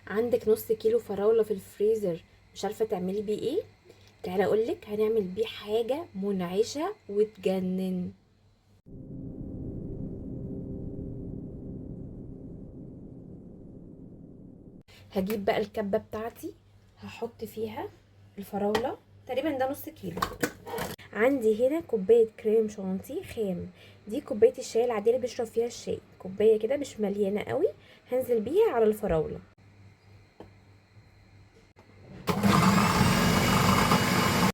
عندك نص كيلو فراولة في الفريزر مش عارفة تعملي بيه ايه؟ تعالى اقولك هنعمل بيه حاجة منعشة وتجنن. هجيب بقى الكبة بتاعتي، هحط فيها الفراولة، تقريبا ده نص كيلو. عندي هنا كوباية كريم شانتيه خام، دي كوباية الشاي العادية اللي بشرب فيها الشاي، كوباية كده مش مليانة قوي. هنزل بيها على الفراولة.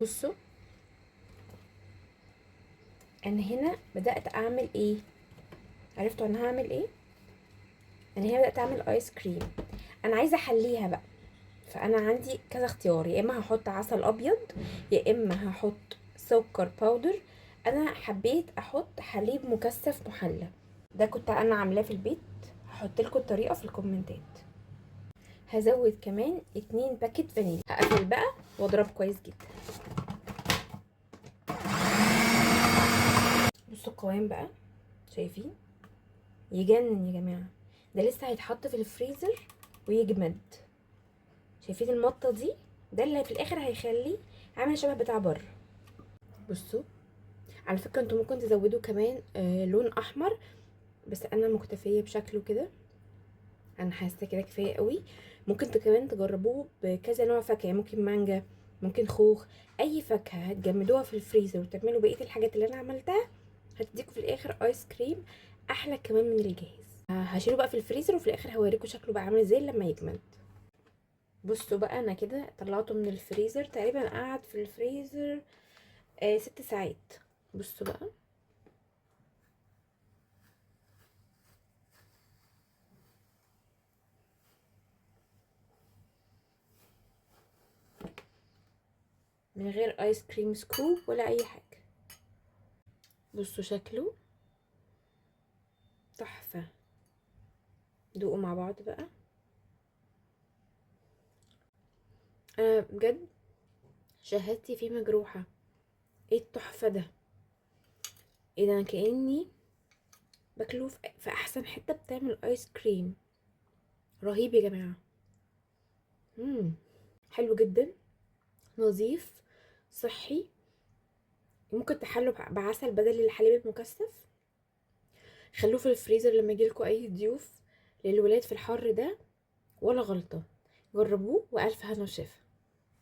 بصوا انا هنا بدأت اعمل ايه، عرفتوا انا هعمل ايه؟ انا هنا بدأت اعمل ايس كريم. انا عايزة احليها بقى، فانا عندي كذا اختيار، يا اما هحط عسل ابيض يا اما هحط سكر باودر. انا حبيت احط حليب مكثف محلى، ده كنت انا عاملاه في البيت، هحط لكم الطريقه في الكومنتات. هزود كمان 2 باكيت فانيليا. هقفل بقى واضرب كويس جدا. بصوا القوام بقى، شايفين؟ يجنن يا جماعه، ده لسه هيتحط في الفريزر ويجمد. شايفين المطه دي؟ ده اللي في الاخر هيخليه عامل شبه بتاع بره. بصوا، على فكره انتوا ممكن تزودوا كمان لون احمر، بس انا مكتفيه بشكله كده، انا حاسه كده كفايه قوي. ممكن كمان تجربوه بكذا نوع فاكهه، يعني ممكن مانجا، ممكن خوخ، اي فاكهه هتجمدوها في الفريزر وتعملوا بقيه الحاجات اللي انا عملتها، هتديكوا في الاخر ايس كريم احلى كمان من الجاهز. هشيله بقى في الفريزر وفي الاخر هوريكم شكله بقى عامل ازاي لما يجمد. بصوا بقى انا كده طلعته من الفريزر، تقريبا قعد في الفريزر 6 ساعات. بصوا بقى، من غير ايس كريم سكوب ولا اي حاجه. بصوا شكله تحفه، دوقوا مع بعض بقى. انا بجد شهادتي فيه مجروحه، ايه التحفه ده؟ ايه ده؟ انا كاني باكله في احسن حته بتعمل ايس كريم. رهيب يا جماعه. حلو جدا، نظيف، صحي. ممكن تحلوا بعسل بدل الحليب المكثف. خلوه في الفريزر لما يجيلكوا اي ضيوف للولاد في الحر ده، ولا غلطه. جربوه والف هنا وشفا.